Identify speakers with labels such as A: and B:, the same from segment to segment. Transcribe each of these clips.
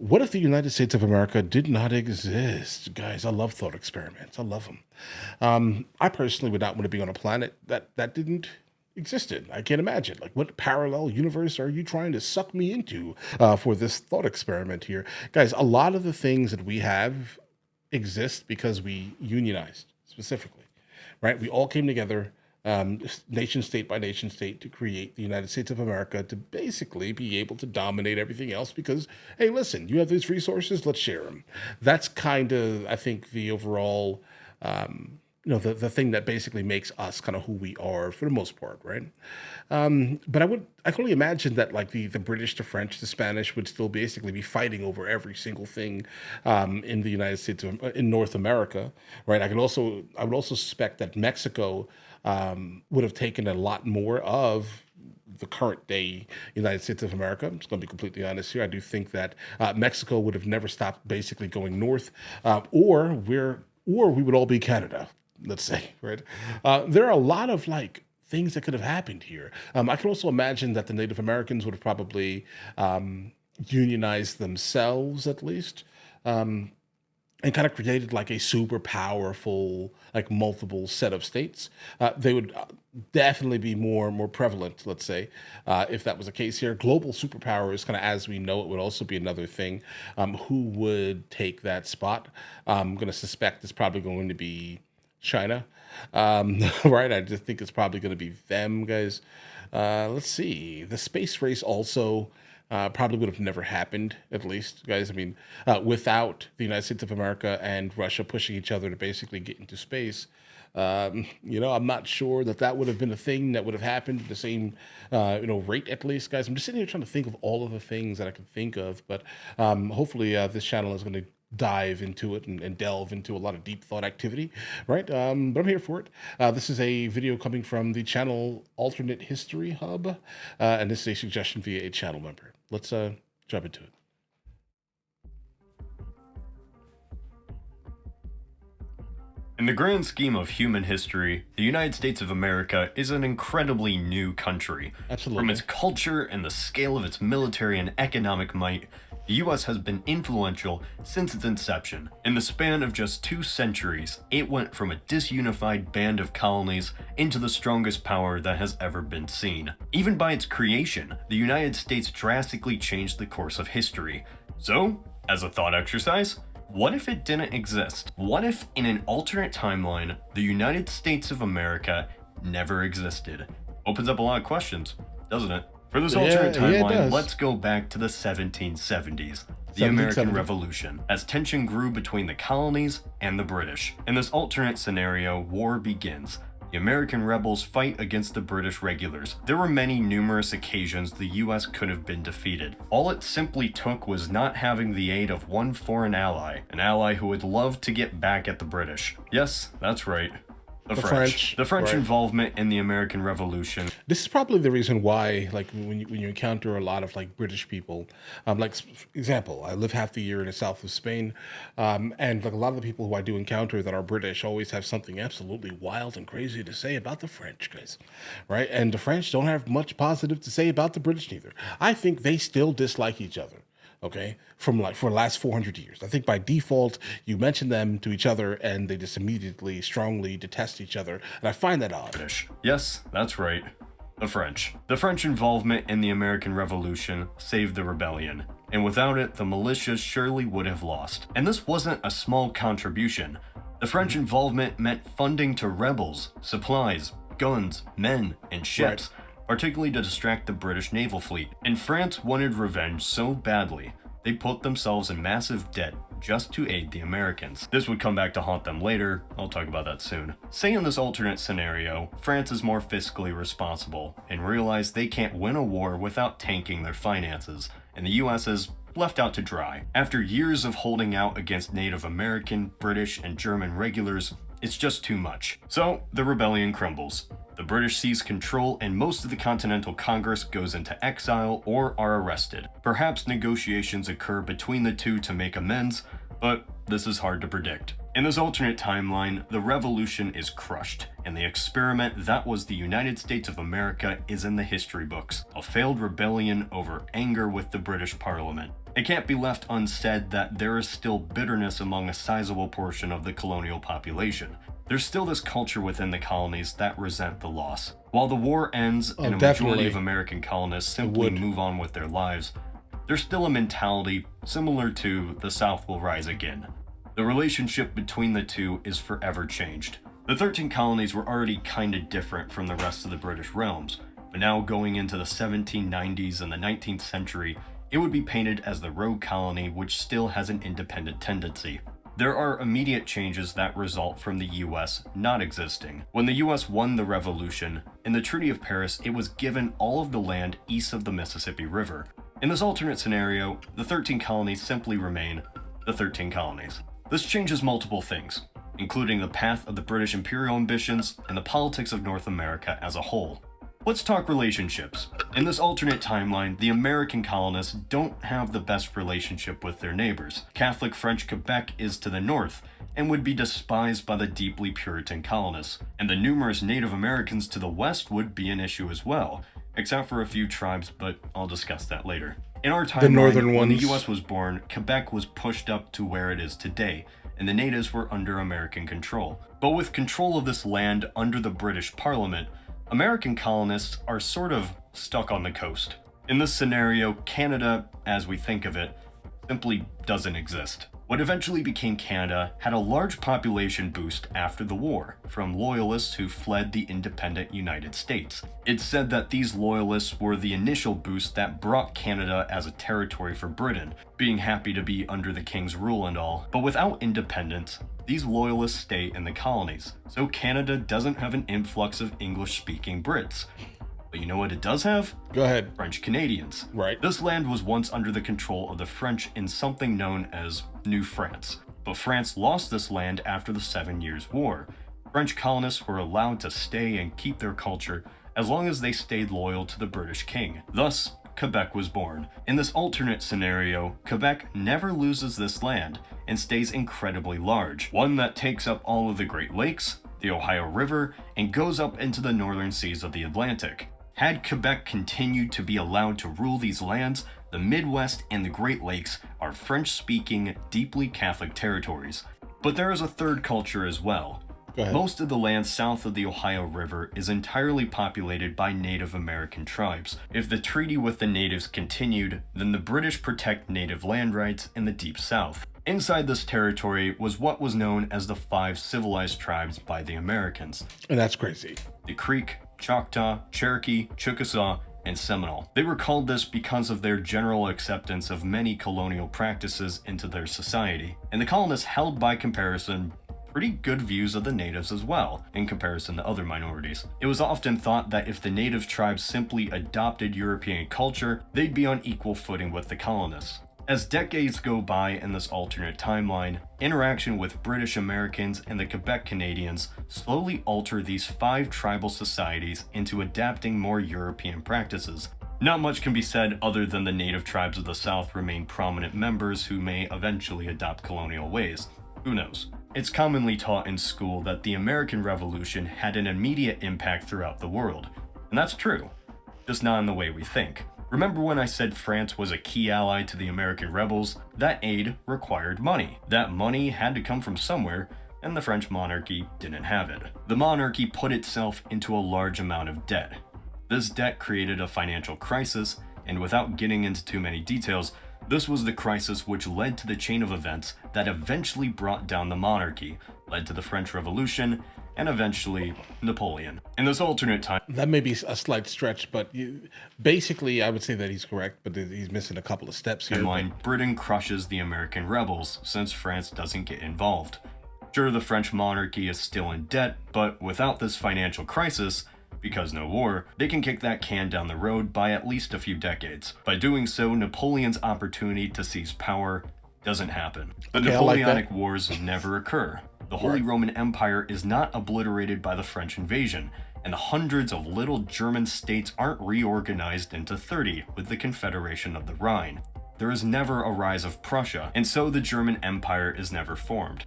A: What if the United States of America did not exist? Guys, I love thought experiments. I love them. I personally would not want to be on a planet that didn't existed. I can't imagine. Like, what parallel universe are you trying to suck me into for this thought experiment here? Guys, a lot of the things that we have exist because we unionized specifically, right? We all came together, nation state by nation state, to create the United States of America to basically be able to dominate everything else because, hey, listen, you have these resources, let's share them. That's kind of, I think, the overall. The thing that basically makes us kind of who we are for the most part, right? But I can only imagine that like the British, the French, the Spanish would still basically be fighting over every single thing in the United States in North America, right? I would also suspect that Mexico would have taken a lot more of the current day United States of America. I'm just going to be completely honest here. I do think that Mexico would have never stopped basically going north, or we would all be Canada, let's say, right? There are a lot of like things that could have happened here. I can also imagine that the Native Americans would have probably unionized themselves at least. And kind of created like a super powerful, like multiple set of states. They would definitely be more prevalent, let's say, if that was the case here. Global superpowers, kind of as we know it, would also be another thing. Who would take that spot? I'm going to suspect it's probably going to be China, right? I just think it's probably going to be them, guys. Let's see. The space race also probably would have never happened, at least, guys. I mean, without the United States of America and Russia pushing each other to basically get into space, I'm not sure that would have been a thing that would have happened at the same, rate, at least, guys. I'm just sitting here trying to think of all of the things that I can think of, but hopefully this channel is going to dive into it and delve into a lot of deep thought activity, right? But I'm here for it. This is a video coming from the channel Alternate History Hub, and this is a suggestion via a channel member. Let's jump into it.
B: In the grand scheme of human history, the United States of America is an incredibly new country.
A: Absolutely.
B: From its culture and the scale of its military and economic might, the US has been influential since its inception. In the span of just 2 centuries, it went from a disunified band of colonies into the strongest power that has ever been seen. Even by its creation, the United States drastically changed the course of history. So, as a thought exercise, what if it didn't exist? What if, in an alternate timeline, the United States of America never existed? Opens up a lot of questions, doesn't it? For this alternate timeline, let's go back to the 1770s, the American Revolution, as tension grew between the colonies and the British. In this alternate scenario, war begins. The American rebels fight against the British regulars. There were many numerous occasions the US could have been defeated. All it simply took was not having the aid of one foreign ally, an ally who would love to get back at the British. Yes, that's right. The French. The French involvement in the American Revolution.
A: This is probably the reason why, like, when you encounter a lot of like British people, like for example, I live half the year in the south of Spain, and like a lot of the people who I do encounter that are British always have something absolutely wild and crazy to say about the French, guys, right? And the French don't have much positive to say about the British neither. I think they still dislike each other. Okay, for the last 400 years. I think by default, you mention them to each other and they just immediately strongly detest each other. And I find that odd.
B: Yes, that's right. The French. The French involvement in the American Revolution saved the rebellion. And without it, the militias surely would have lost. And this wasn't a small contribution. The French involvement meant funding to rebels, supplies, guns, men, and ships. Right. Particularly to distract the British naval fleet. And France wanted revenge so badly, they put themselves in massive debt just to aid the Americans. This would come back to haunt them later, I'll talk about that soon. Say in this alternate scenario, France is more fiscally responsible and realize they can't win a war without tanking their finances, and the US is left out to dry. After years of holding out against Native American, British, and German regulars, it's just too much. So, the rebellion crumbles. The British seize control and most of the Continental Congress goes into exile or are arrested. Perhaps negotiations occur between the two to make amends, but this is hard to predict. In this alternate timeline, the revolution is crushed, and the experiment that was the United States of America is in the history books, a failed rebellion over anger with the British Parliament. It can't be left unsaid that there is still bitterness among a sizable portion of the colonial population. There's still this culture within the colonies that resent the loss. While the war ends and a majority of American colonists simply move on with their lives, there's still a mentality similar to the South will rise again. The relationship between the two is forever changed. The 13 colonies were already kinda different from the rest of the British realms, but now going into the 1790s and the 19th century, it would be painted as the rogue colony which still has an independent tendency. There are immediate changes that result from the US not existing. When the US won the Revolution, in the Treaty of Paris, it was given all of the land east of the Mississippi River. In this alternate scenario, the 13 colonies simply remain the 13 colonies. This changes multiple things, including the path of the British imperial ambitions and the politics of North America as a whole. Let's talk relationships. In this alternate timeline, the American colonists don't have the best relationship with their neighbors. Catholic French Quebec is to the north and would be despised by the deeply Puritan colonists, and the numerous Native Americans to the west would be an issue as well, except for a few tribes, but I'll discuss that later. In our timeline, when the US was born, Quebec was pushed up to where it is today, and the natives were under American control. But with control of this land under the British Parliament, American colonists are sort of stuck on the coast. In this scenario, Canada, as we think of it, simply doesn't exist. What eventually became Canada had a large population boost after the war from loyalists who fled the independent United States. It's said that these loyalists were the initial boost that brought Canada as a territory for Britain, being happy to be under the King's rule and all. But without independence, these loyalists stay in the colonies, so Canada doesn't have an influx of English-speaking Brits. But you know what it does have?
A: Go ahead.
B: French Canadians.
A: Right.
B: This land was once under the control of the French in something known as New France. But France lost this land after the 7 Years' War. French colonists were allowed to stay and keep their culture as long as they stayed loyal to the British king. Thus, Quebec was born. In this alternate scenario, Quebec never loses this land and stays incredibly large, one that takes up all of the Great Lakes, the Ohio River, and goes up into the northern seas of the Atlantic. Had Quebec continued to be allowed to rule these lands, the Midwest and the Great Lakes are French-speaking, deeply Catholic territories. But there is a third culture as well. Most of the land south of the Ohio River is entirely populated by Native American tribes. If the treaty with the natives continued, then the British protect native land rights in the Deep South. Inside this territory was what was known as the 5 civilized tribes by the Americans.
A: And that's crazy.
B: The Creek, Choctaw, Cherokee, Chickasaw, and Seminole. They were called this because of their general acceptance of many colonial practices into their society. And the colonists held by comparison pretty good views of the natives as well, in comparison to other minorities. It was often thought that if the native tribes simply adopted European culture, they'd be on equal footing with the colonists. As decades go by in this alternate timeline, interaction with British Americans and the Quebec Canadians slowly alter these 5 tribal societies into adapting more European practices. Not much can be said other than the native tribes of the South remain prominent members who may eventually adopt colonial ways. Who knows? It's commonly taught in school that the American Revolution had an immediate impact throughout the world, and that's true, just not in the way we think. Remember when I said France was a key ally to the American rebels? That aid required money. That money had to come from somewhere, and the French monarchy didn't have it. The monarchy put itself into a large amount of debt. This debt created a financial crisis, and without getting into too many details, this was the crisis which led to the chain of events that eventually brought down the monarchy, led to the French Revolution, and eventually Napoleon. In this alternate time,
A: that may be a slight stretch, but basically I would say that he's correct, but he's missing a couple of steps here.
B: Britain crushes the American rebels since France doesn't get involved. Sure, the French monarchy is still in debt, but without this financial crisis, because no war, they can kick that can down the road by at least a few decades. By doing so, Napoleon's opportunity to seize power doesn't happen. The Napoleonic Wars never occur. The Holy Roman Empire is not obliterated by the French invasion, and the hundreds of little German states aren't reorganized into 30 with the Confederation of the Rhine. There is never a rise of Prussia, and so the German Empire is never formed.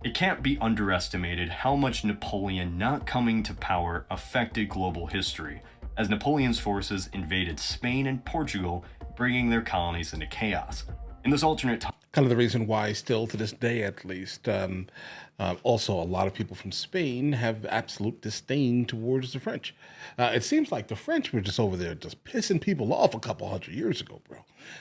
B: It can't be underestimated how much Napoleon not coming to power affected global history, as Napoleon's forces invaded Spain and Portugal, bringing their colonies into chaos. In this alternate time,
A: kind of the reason why still to this day at least also a lot of people from Spain have absolute disdain towards the French. It seems like the French were just over there just pissing people off a couple hundred years ago, bro.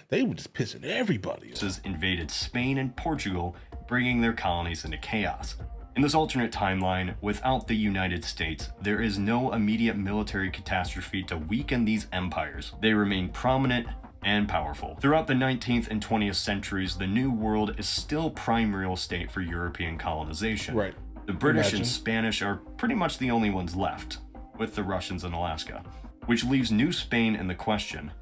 A: They were just pissing everybody off.
B: Invaded Spain and Portugal, bringing their colonies into chaos. In this alternate timeline, without the United States, there is no immediate military catastrophe to weaken these empires. They remain prominent and powerful. Throughout the 19th and 20th centuries, the New World is still prime real estate for European colonization.
A: Right.
B: The British and Spanish are pretty much the only ones left, with the Russians in Alaska, which leaves New Spain in the question.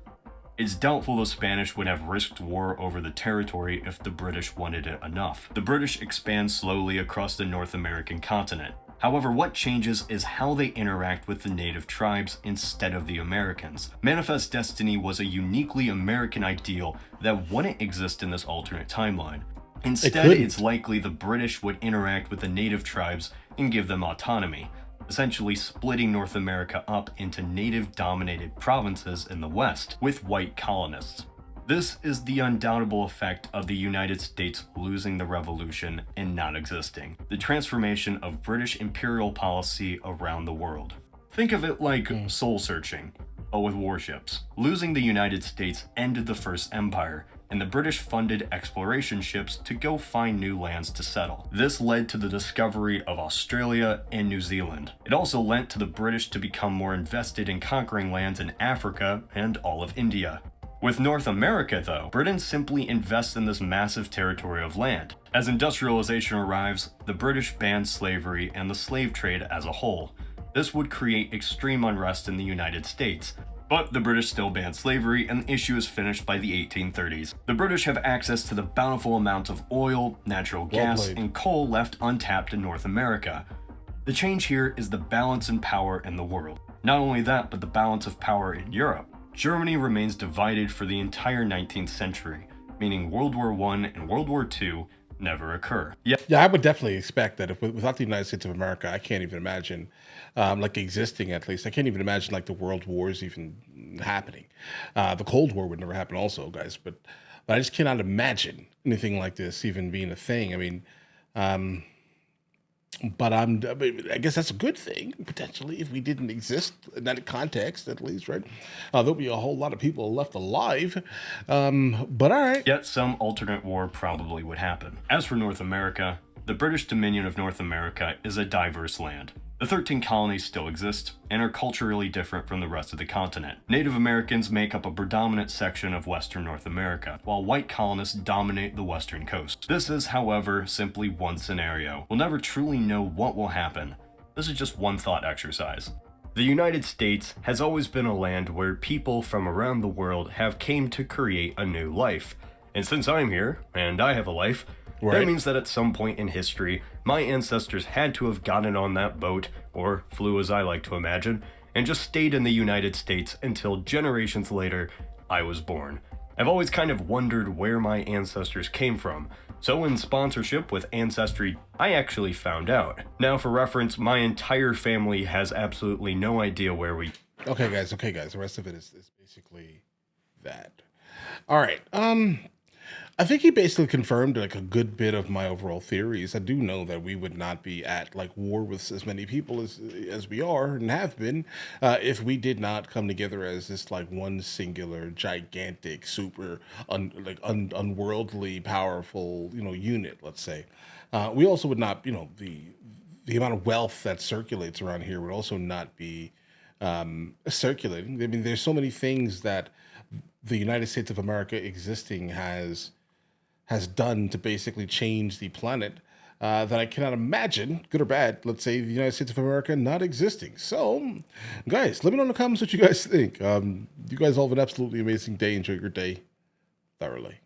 B: It's doubtful the Spanish would have risked war over the territory if the British wanted it enough. The British expand slowly across the North American continent. However, what changes is how they interact with the native tribes instead of the Americans. Manifest Destiny was a uniquely American ideal that wouldn't exist in this alternate timeline. Instead, it's likely the British would interact with the native tribes and give them autonomy, essentially splitting North America up into native-dominated provinces in the West with white colonists. This is the undoubtable effect of the United States losing the revolution and not existing, the transformation of British imperial policy around the world. Think of it like soul-searching, but with warships. Losing the United States ended the First Empire, and the British funded exploration ships to go find new lands to settle. This led to the discovery of Australia and New Zealand. It also lent to the British to become more invested in conquering lands in Africa and all of India. With North America, though, Britain simply invests in this massive territory of land. As industrialization arrives, the British banned slavery and the slave trade as a whole. This would create extreme unrest in the United States. But the British still banned slavery, and the issue is finished by the 1830s. The British have access to the bountiful amounts of oil, natural gas, and coal left untapped in North America. The change here is the balance in power in the world. Not only that, but the balance of power in Europe. Germany remains divided for the entire 19th century, meaning World War I and World War II never occur.
A: Yeah, I would definitely expect that if without the United States of America, I can't even imagine, like existing at least. I can't even imagine like the world wars even happening. The Cold War would never happen, also, guys. But I just cannot imagine anything like this even being a thing. I mean, I guess that's a good thing potentially if we didn't exist in that context, at least, right? There'll be a whole lot of people left alive. But all right.
B: Yet some alternate war probably would happen. As for North America, the British Dominion of North America is a diverse land. The 13 colonies still exist and are culturally different from the rest of the continent. Native Americans make up a predominant section of Western North America, while white colonists dominate the western coast. This is, however, simply one scenario. We'll never truly know what will happen. This is just one thought exercise. The United States has always been a land where people from around the world have came to create a new life. And since I'm here, and I have a life, right, that means that at some point in history, my ancestors had to have gotten on that boat, or flew as I like to imagine, and just stayed in the United States until generations later, I was born. I've always kind of wondered where my ancestors came from, so in sponsorship with Ancestry, I actually found out. Now for reference, my entire family has absolutely no idea where we...
A: Okay guys, the rest of it is basically that. All right, I think he basically confirmed like a good bit of my overall theories. I do know that we would not be at like war with as many people as we are and have been if we did not come together as this like one singular, gigantic, super unworldly, powerful unit. Let's say we also would not the amount of wealth that circulates around here would also not be circulating. I mean, there's so many things that the United States of America existing has done to basically change the planet that I cannot imagine, good or bad, let's say the United States of America not existing. So, guys, let me know in the comments what you guys think. You guys all have an absolutely amazing day. Enjoy your day thoroughly.